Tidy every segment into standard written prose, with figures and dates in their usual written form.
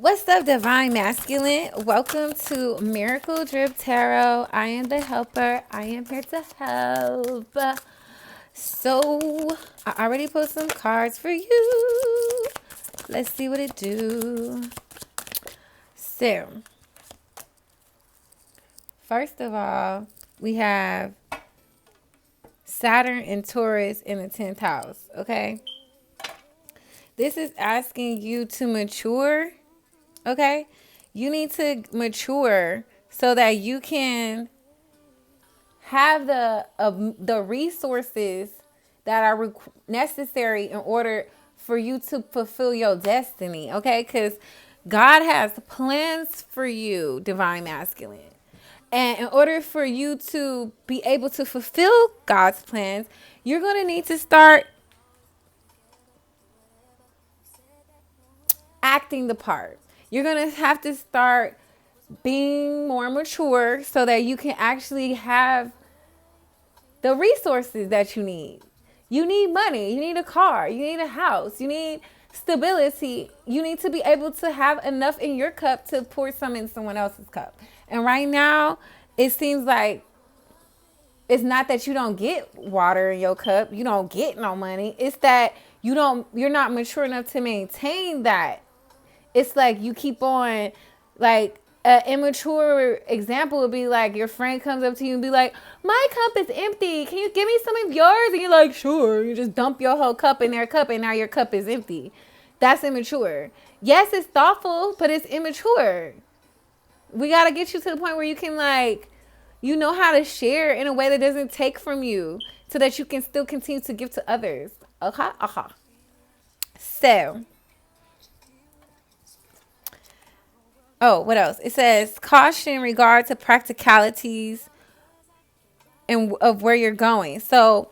What's up, Divine Masculine? Welcome to Miracle Drip Tarot. I am the helper. I am here to help. So, I already put some cards for you. Let's see what it do. So, first of all, we have Saturn and Taurus in the 10th house, okay? This is asking you to mature, okay? You need to mature so that you can have the resources that are necessary in order for you to fulfill your destiny, okay? Because God has plans for you, Divine Masculine. And in order for you to be able to fulfill God's plans, you're going to need to start acting the part. You're going to have to start being more mature so that you can actually have the resources that you need. You need money. You need a car. You need a house. You need stability. You need to be able to have enough in your cup to pour some in someone else's cup. And right now, it seems like it's not that you don't get water in your cup. You don't get no money. It's that you're not mature enough to maintain that. It's like you keep on, like, an immature example would be like your friend comes up to you and be like, my cup is empty. Can you give me some of yours? And you're like, sure. You just dump your whole cup in their cup and now your cup is empty. That's immature. Yes, it's thoughtful, but it's immature. We got to get you to the point where you can, like, you know how to share in a way that doesn't take from you so that you can still continue to give to others. Okay? So, oh, what else? It says caution in regard to practicalities and of where you're going. So,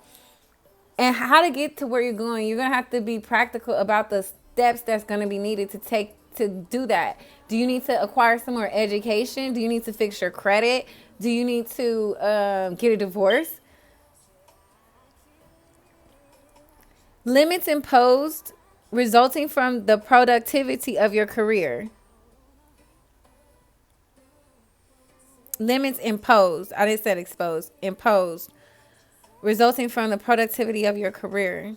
and how to get to where you're going, you're going to have to be practical about the steps that's going to be needed to take to do that. Do you need to acquire some more education? Do you need to fix your credit? Do you need to get a divorce? Limits imposed resulting from the productivity of your career. Limits imposed. I didn't say exposed. Imposed. Resulting from the productivity of your career.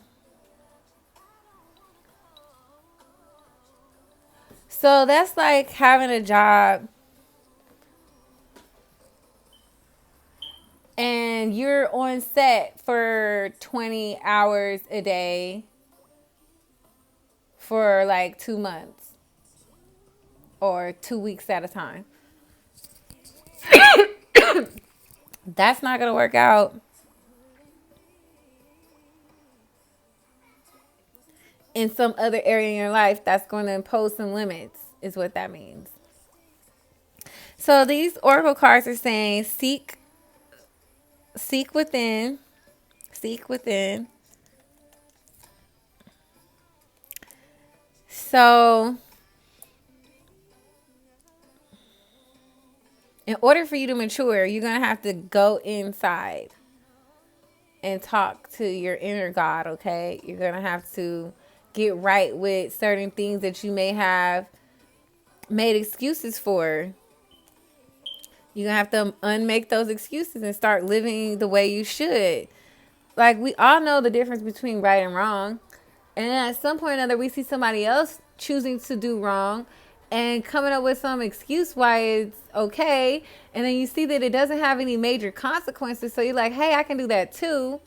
So that's like having a job and you're on set for 20 hours a day for like 2 months or 2 weeks at a time. That's not going to work out. In some other area in your life, that's going to impose some limits, is what that means. So these oracle cards are saying seek within. Seek within. So in order for you to mature, you're going to have to go inside and talk to your inner God, okay? You're going to have to get right with certain things that you may have made excuses for. You're going to have to unmake those excuses and start living the way you should. Like, we all know the difference between right and wrong. And then at some point or another, we see somebody else choosing to do wrong and coming up with some excuse why it's okay. And then you see that it doesn't have any major consequences. So you're like, hey, I can do that too.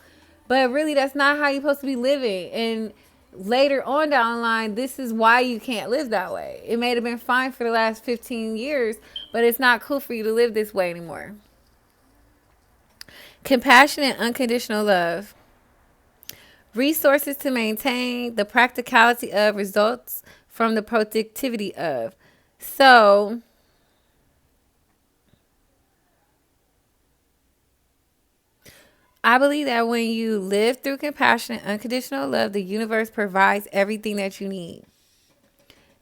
But really, that's not how you're supposed to be living. And later on down the line, this is why you can't live that way. It may have been fine for the last 15 years, but it's not cool for you to live this way anymore. Compassion and unconditional love. Resources to maintain the practicality of results from the productivity of. So, I believe that when you live through compassion and unconditional love, the universe provides everything that you need.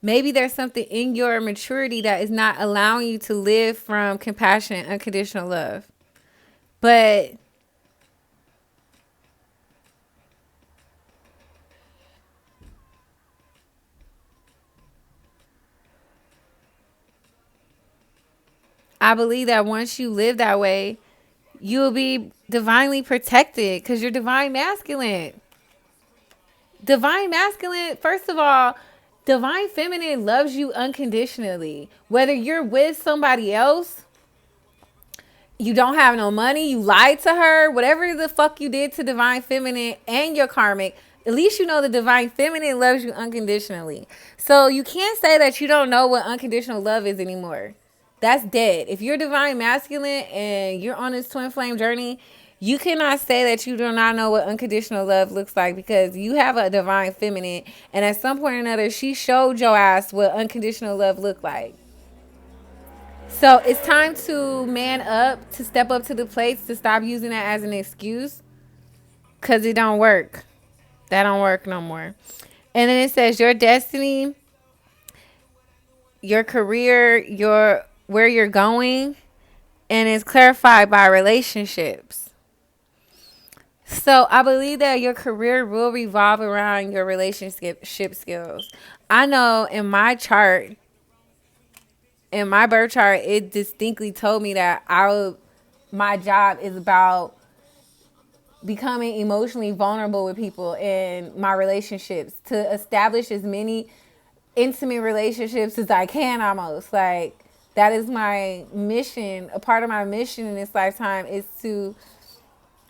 Maybe there's something in your maturity that is not allowing you to live from compassion and unconditional love. But I believe that once you live that way, you'll be divinely protected because you're divine masculine. Divine masculine, first of all, divine feminine loves you unconditionally. Whether you're with somebody else, you don't have no money, you lied to her, whatever the fuck you did to divine feminine and your karmic, at least you know the divine feminine loves you unconditionally. So you can't say that you don't know what unconditional love is anymore. That's dead. If you're divine masculine and you're on this twin flame journey, you cannot say that you do not know what unconditional love looks like because you have a divine feminine, and at some point or another, she showed your ass what unconditional love looked like. So it's time to man up, to step up to the plate, to stop using that as an excuse because it don't work. That don't work no more. And then it says your destiny, your career, your where you're going, and it's clarified by relationships. So I believe that your career will revolve around your relationship skills. I know in my chart, in my birth chart, it distinctly told me that my job is about becoming emotionally vulnerable with people in my relationships, to establish as many intimate relationships as I can, almost. Like, that is my mission. A part of my mission in this lifetime is to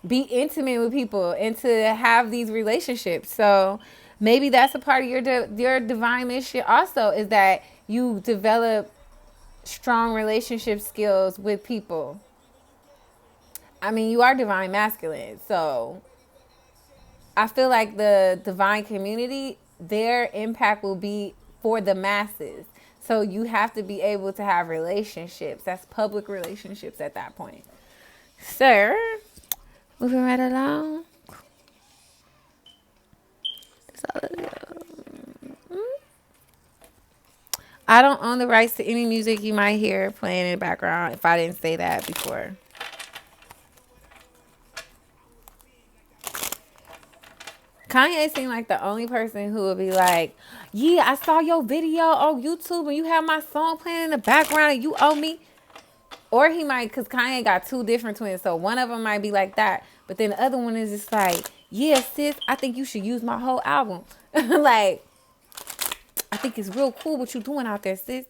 be intimate with people and to have these relationships. So maybe that's a part of your divine mission also, is that you develop strong relationship skills with people. I mean, you are divine masculine, so I feel like the divine community, their impact will be for the masses. So you have to be able to have relationships. That's public relationships at that point. Sir, moving right along. I don't own the rights to any music you might hear playing in the background, if I didn't say that before. Kanye seemed like the only person who would be like, yeah, I saw your video on YouTube and you have my song playing in the background and you owe me. Or he might, because Kanye got two different twins, so one of them might be like that. But then the other one is just like, yeah, sis, I think you should use my whole album. Like, I think it's real cool what you're doing out there, sis.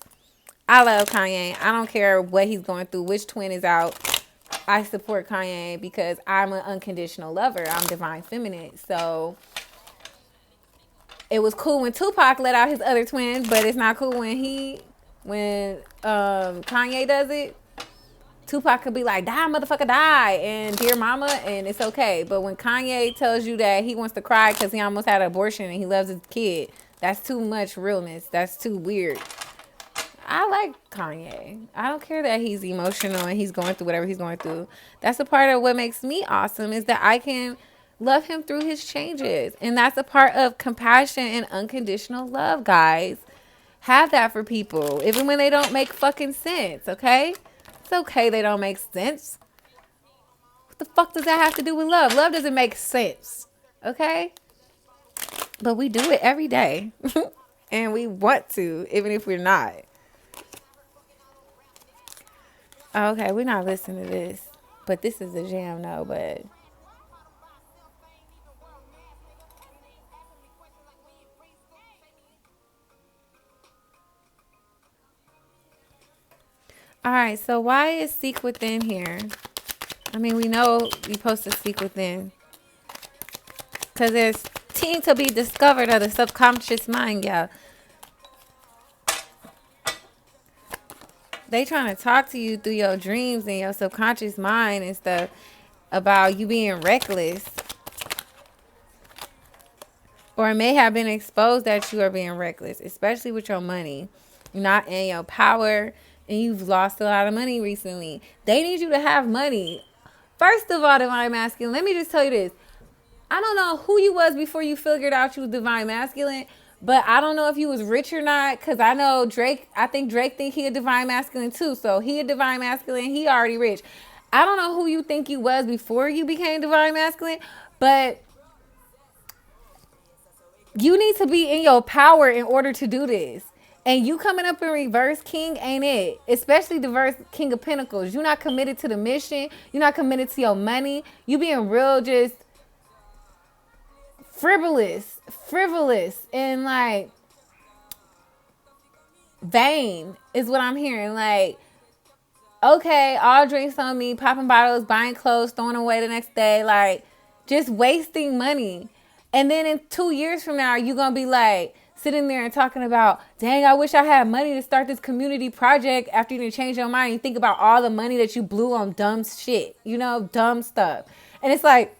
I love Kanye. I don't care what he's going through, which twin is out. I support Kanye because I'm an unconditional lover. I'm divine feminine. So it was cool when Tupac let out his other twin, but it's not cool when Kanye does it. Tupac could be like, die, motherfucker, die, and dear mama, and it's okay. But when Kanye tells you that he wants to cry because he almost had an abortion and he loves his kid, that's too much realness. That's too weird. I like Kanye. I don't care that he's emotional and he's going through whatever he's going through. That's a part of what makes me awesome, is that I can love him through his changes. And that's a part of compassion and unconditional love, guys. Have that for people, even when they don't make fucking sense, okay? It's okay they don't make sense. What the fuck does that have to do with love? Love doesn't make sense, okay? But we do it every day. And we want to, even if we're not. Okay, we're not listening to this. But this is a jam, though, but... Alright, so why is Seek Within here? I mean, we know you're supposed to seek within. Because there's things to be discovered of the subconscious mind, y'all. They trying to talk to you through your dreams and your subconscious mind and stuff about you being reckless. Or it may have been exposed that you are being reckless, especially with your money. You're not in your power and you've lost a lot of money recently. They need you to have money. First of all, divine masculine, let me just tell you this. I don't know who you was before you figured out you was divine masculine, but I don't know if you was rich or not, because I know Drake, I think Drake think he a divine masculine too. So he a divine masculine, he already rich. I don't know who you think you was before you became divine masculine, but you need to be in your power in order to do this. And you coming up in reverse king ain't it. Especially the reverse king of pentacles. You're not committed to the mission. You're not committed to your money. You being real just frivolous, and like vain is what I'm hearing. Like, okay, all drinks on me, popping bottles, buying clothes, throwing away the next day, like just wasting money. And then in 2 years from now, you're gonna be like sitting there and talking about, dang, I wish I had money to start this community project. After you didn't change your mind, you think about all the money that you blew on dumb shit, dumb stuff. And it's like,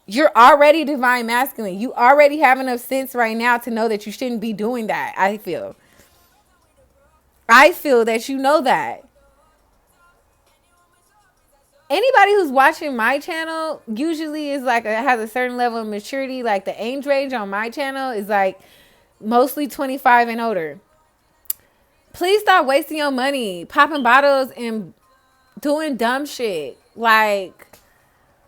you're already divine masculine. You already have enough sense right now to know that you shouldn't be doing that. I feel that you know that. Anybody who's watching my channel usually is like has a certain level of maturity. Like the age range on my channel is like mostly 25 and older. Please stop wasting your money popping bottles and doing dumb shit. Like,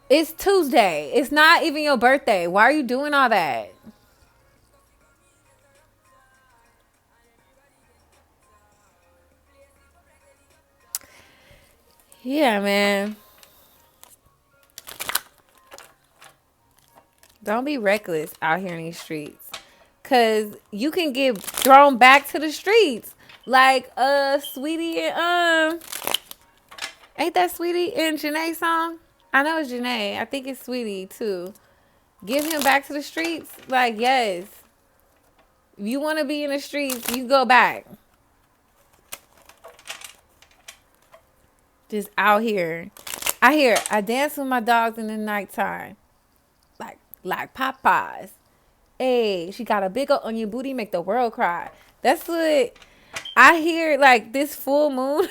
it's Tuesday. It's not even your birthday. Why are you doing all that? Yeah, man. Don't be reckless out here in these streets. Cause you can get thrown back to the streets. Like Sweetie and ain't that Sweetie and Janae song? I know it's Janae. I think it's Sweetie too. Give him back to the streets. Like, yes. If you want to be in the streets, you go back. Just out here. I dance with my dogs in the nighttime. Like Popeyes. Hey, she got a big old onion booty, make the world cry. That's what I hear, like this full moon.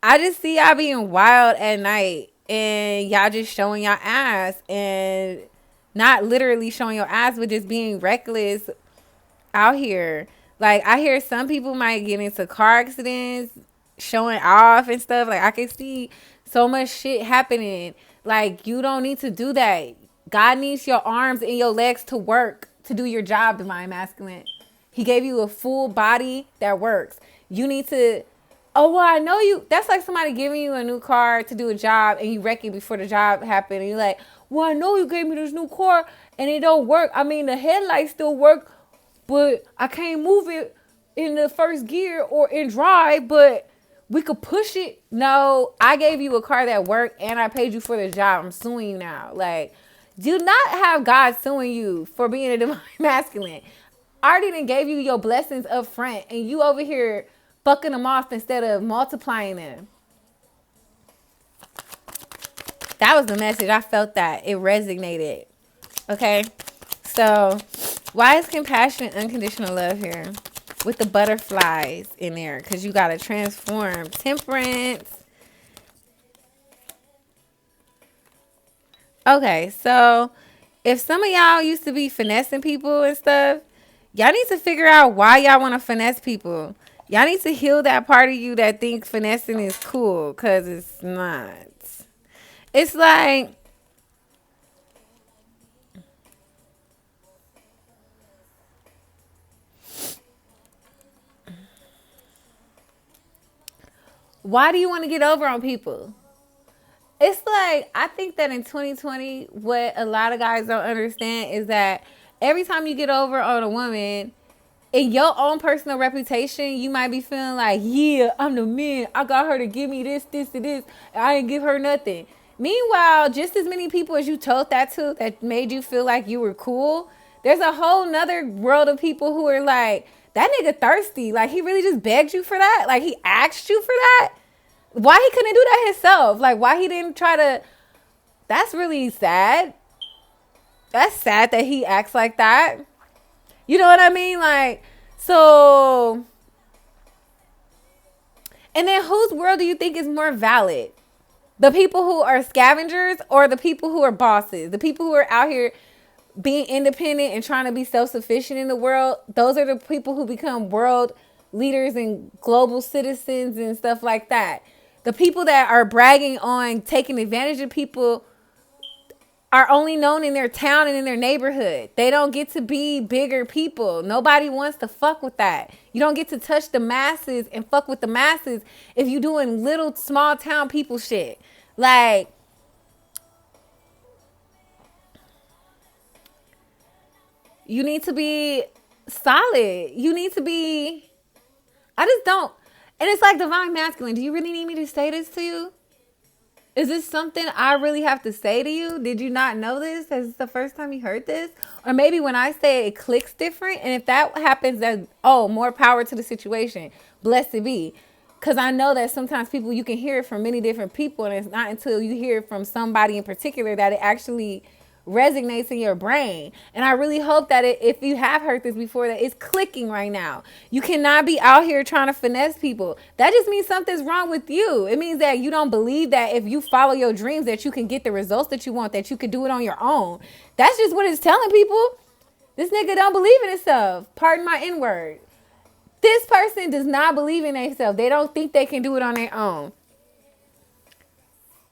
I just see y'all being wild at night and y'all just showing y'all ass, and not literally showing your ass, but just being reckless out here. Like, I hear some people might get into car accidents, showing off and stuff. Like, I can see so much shit happening. Like, you don't need to do that. God needs your arms and your legs to work to do your job, divine masculine. He gave you a full body that works. You need to, oh, well, I know you. That's like somebody giving you a new car to do a job and you wreck it before the job happened. And you're like, well, I know you gave me this new car and it don't work. I mean, the headlights still work, but I can't move it in the first gear or in drive, but we could push it. No, I gave you a car that worked and I paid you for the job. I'm suing you now. Like, do not have God suing you for being a divine masculine. I already done gave you your blessings up front and you over here fucking them off instead of multiplying them. That was the message. I felt that. It resonated. Okay? So, why is compassion and unconditional love here? With the butterflies in there. Because you got to transform. Temperance. Okay, so if some of y'all used to be finessing people and stuff, y'all need to figure out why y'all want to finesse people. Y'all need to heal that part of you that thinks finessing is cool, because it's not. It's like, why do you want to get over on people? It's like, I think that in 2020, what a lot of guys don't understand is that every time you get over on a woman, in your own personal reputation, you might be feeling like, yeah, I'm the man. I got her to give me this, and this. And I didn't give her nothing. Meanwhile, just as many people as you told that to that made you feel like you were cool, there's a whole nother world of people who are like, that nigga thirsty. Like, he really just begged you for that? Like, he asked you for that? Why he couldn't do that himself? Like, why he didn't try to... That's really sad. That's sad that he acts like that. You know what I mean? Like, so... And then whose world do you think is more valid? The people who are scavengers or the people who are bosses? The people who are out here being independent and trying to be self-sufficient in the world, those are the people who become world leaders and global citizens and stuff like that. The people that are bragging on taking advantage of people, are only known in their town and in their neighborhood. They don't get to be bigger people. Nobody wants to fuck with that. You don't get to touch the masses and fuck with the masses if you doing little small town people shit. Like, you need to be solid. You need to be, I just don't. And it's like divine masculine. Do you really need me to say this to you? Is this something I really have to say to you? Did you not know this? Is this the first time you heard this? Or maybe when I say it, it clicks different. And if that happens, then, oh, more power to the situation. Blessed be. Because I know that sometimes people, you can hear it from many different people. And it's not until you hear it from somebody in particular that it actually resonates in your brain. And I really hope that if you have heard this before, that it's clicking right now. You cannot be out here trying to finesse people. That just means something's wrong with you. It means that you don't believe that if you follow your dreams that you can get the results that you want, that you could do it on your own. That's just what it's telling people. This nigga don't believe in himself. Pardon my N-word. This person does not believe in themselves. They don't think they can do it on their own.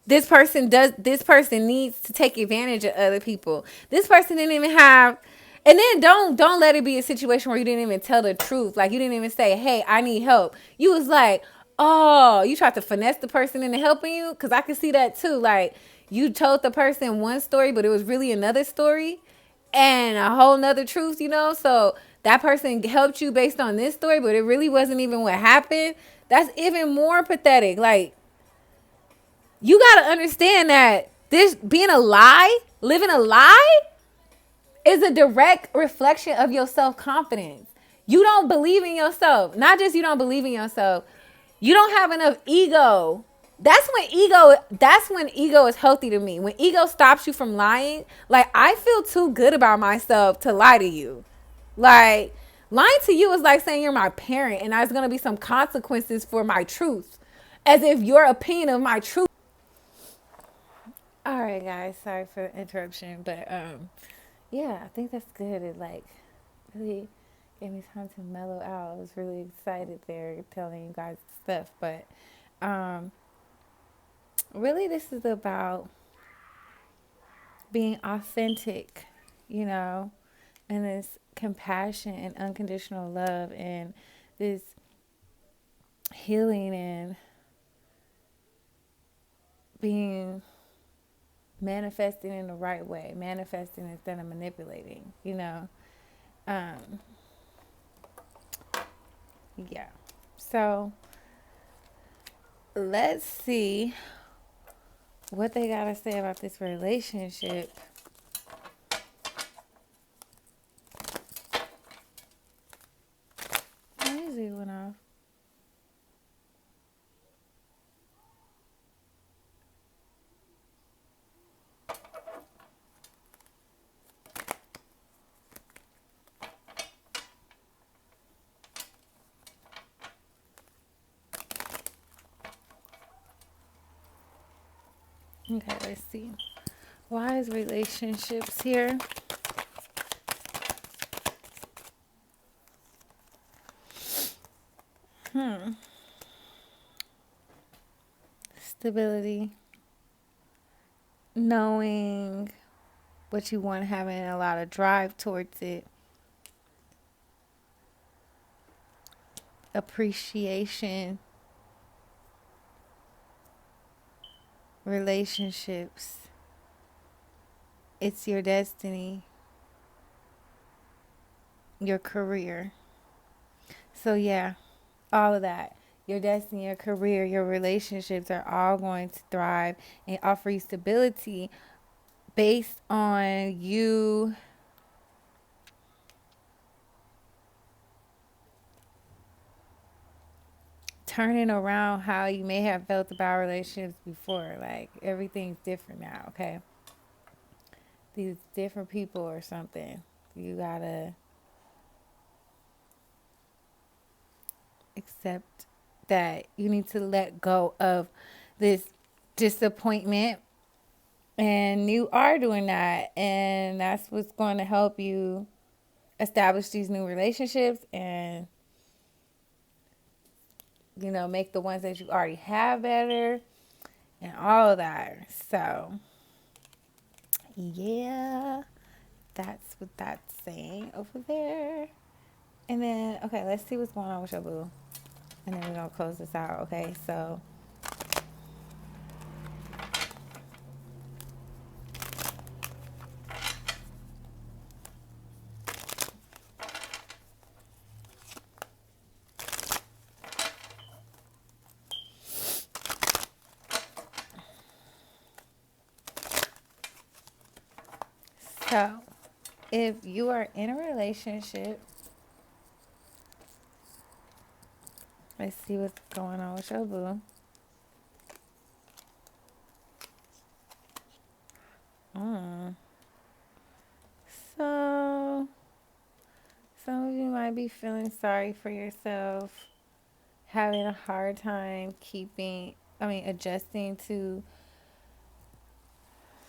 This person needs to take advantage of other people. This person didn't even have, and then don't let it be a situation where you didn't even tell the truth. Like, you didn't even say, hey, I need help. You was like, oh, you tried to finesse the person into helping you? Because I can see that too. Like, you told the person one story, but it was really another story and a whole nother truth, you know? So that person helped you based on this story, but it really wasn't even what happened. That's even more pathetic. Like, you got to understand that this being a lie, living a lie, is a direct reflection of your self-confidence. You don't believe in yourself. Not just you don't believe in yourself. You don't have enough ego. That's when ego is healthy to me. When ego stops you from lying, like, I feel too good about myself to lie to you. Like, lying to you is like saying you're my parent and there's going to be some consequences for my truth. As if your opinion of my truth. All right, guys. Sorry for the interruption, but yeah, I think that's good. It like really gave me time to mellow out. I was really excited there telling you guys stuff, but really, this is about being authentic, you know, and this compassion and unconditional love and this healing and being manifesting in the right way, manifesting instead of manipulating, you know. Um, yeah. So let's see what they got to say about this relationship. Music went off. Okay, let's see. Why is relationships here? Stability. Knowing what you want, having a lot of drive towards it. Appreciation. Relationships. It's your destiny. Your career. So yeah, all of that. Your destiny, your career, your relationships are all going to thrive and offer you stability based on you turning around how you may have felt about relationships before. Like, everything's different now, okay? These different people or something. You gotta accept that you need to let go of this disappointment, and you are doing that, and that's what's going to help you establish these new relationships and, you know, make the ones that you already have better and all of that. So Yeah, that's what that's saying over there. And then, okay, let's see what's going on with your boo. And then we're going to close this out, okay? So, if you are in a relationship, let's see what's going on with your boo. So, some of you might be feeling sorry for yourself, having a hard time adjusting to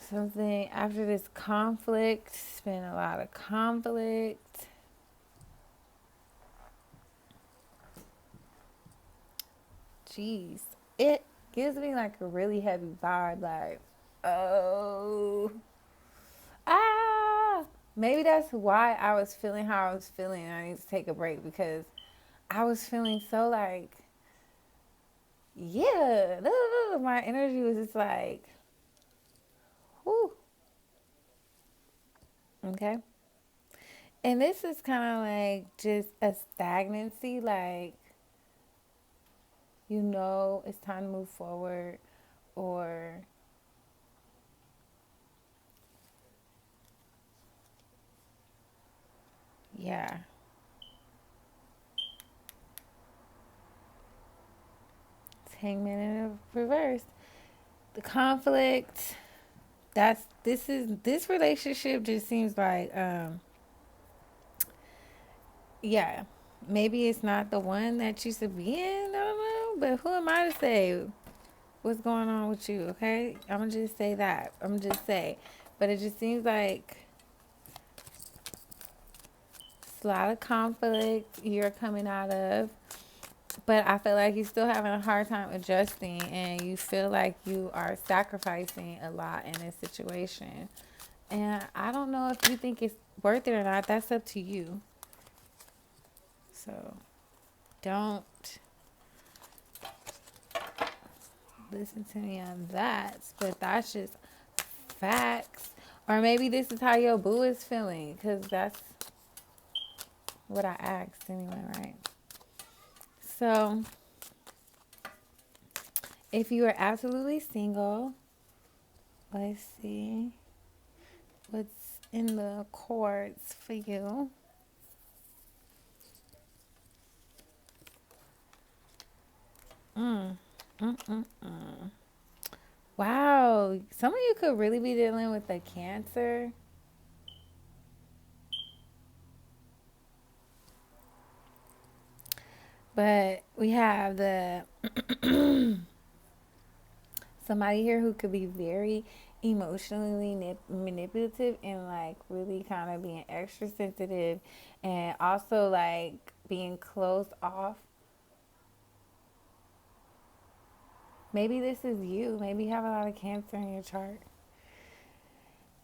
something after this conflict. It's been a lot of conflict. Jeez. It gives me like a really heavy vibe, like, oh, ah. Maybe that's why I was feeling how I was feeling. I need to take a break because I was feeling so like, yeah, my energy was just like, whew. Okay. And this is kind of like just a stagnancy, like, it's time to move forward, or yeah. It's Hangman in a reverse. The conflict, this relationship just seems like yeah, maybe it's not the one that you should be in. I don't know, but who am I to say what's going on with you? Okay, I'm gonna just say that. I'm gonna just say, but it just seems like it's a lot of conflict you're coming out of, but I feel like you're still having a hard time adjusting, and you feel like you are sacrificing a lot in this situation. And I don't know if you think it's worth it or not. That's up to you. So don't listen to me on that. But that's just facts. Or maybe this is how your boo is feeling. Because that's what I asked anyway, right? So if you are absolutely single, let's see what's in the chords for you. Mm. Mm-mm-mm. Wow, some of you could really be dealing with a Cancer. But we have the somebody here who could be very emotionally manipulative and like really kind of being extra sensitive, and also like being closed off. Maybe this is you. Maybe you have a lot of Cancer in your chart.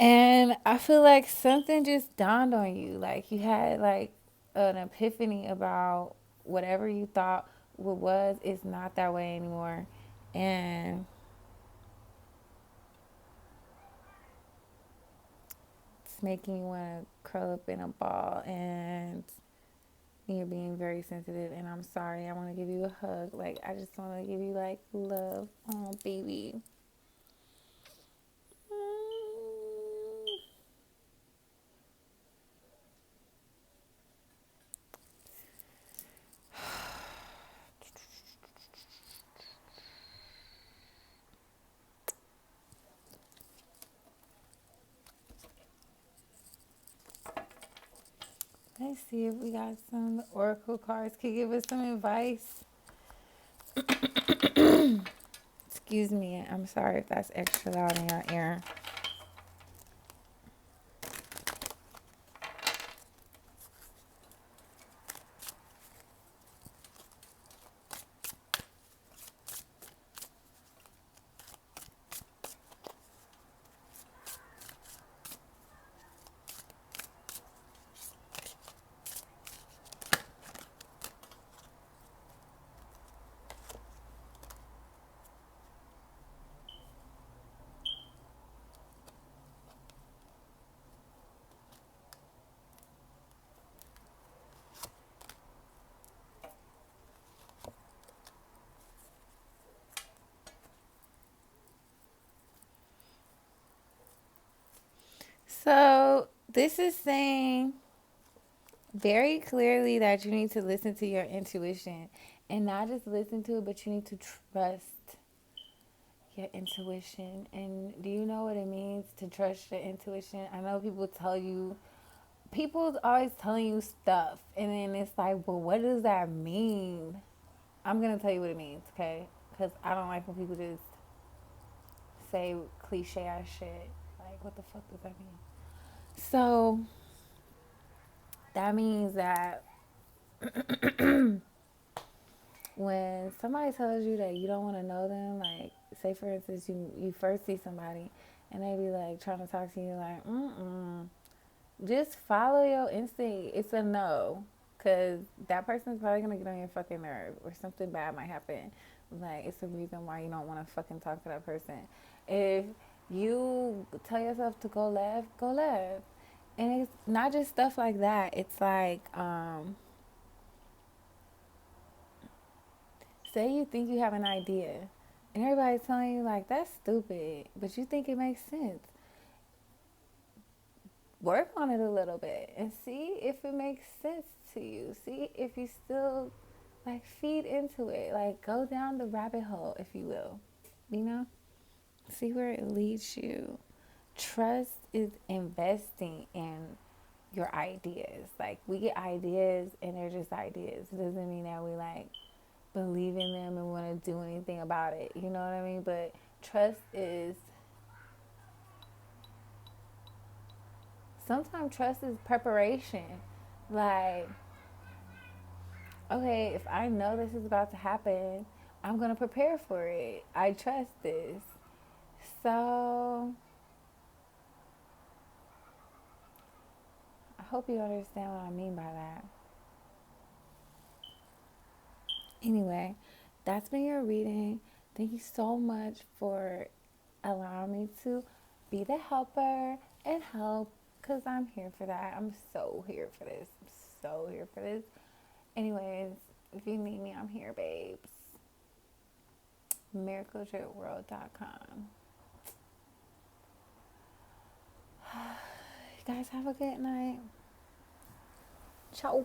And I feel like something just dawned on you. Like you had like an epiphany about whatever you thought what was is not that way anymore. And it's making you want to curl up in a ball, and you're being very sensitive. And I'm sorry. I want to give you a hug. Like, I just want to give you like love. Oh, baby. Let's see if we got some oracle cards could give us some advice. Excuse me. I'm sorry if that's extra loud in your ear. So this is saying very clearly that you need to listen to your intuition, and not just listen to it, but you need to trust your intuition. And do you know what it means to trust your intuition? I know people's always telling you stuff, and then it's like, well, what does that mean? I'm gonna tell you what it means, okay? Because I don't like when people just say cliche ass shit. Like, what the fuck does that mean? So that means that when somebody tells you that you don't want to know them, like, say for instance, you first see somebody and they be like trying to talk to you, like, just follow your instinct. It's a no, because that person's probably gonna get on your fucking nerve, or something bad might happen. Like, it's a reason why you don't want to fucking talk to that person. If you tell yourself to go left, go left. And it's not just stuff like that. It's like, say you think you have an idea, and everybody's telling you like that's stupid, but you think it makes sense. Work on it a little bit and see if it makes sense to you. See if you still like feed into it. Like, go down the rabbit hole, if you will. You know? See where it leads you. Trust is investing in your ideas. Like, we get ideas and they're just ideas. It doesn't mean that we like believe in them and want to do anything about it. You know what I mean? But trust is, sometimes trust is preparation. Like, okay, if I know this is about to happen, I'm going to prepare for it. I trust this. So, I hope you understand what I mean by that. Anyway, that's been your reading. Thank you so much for allowing me to be the helper and help, because I'm here for that. I'm so here for this. I'm so here for this. Anyways, if you need me, I'm here, babes. MiracleDRIPWorld.com. You guys have a good night. Ciao.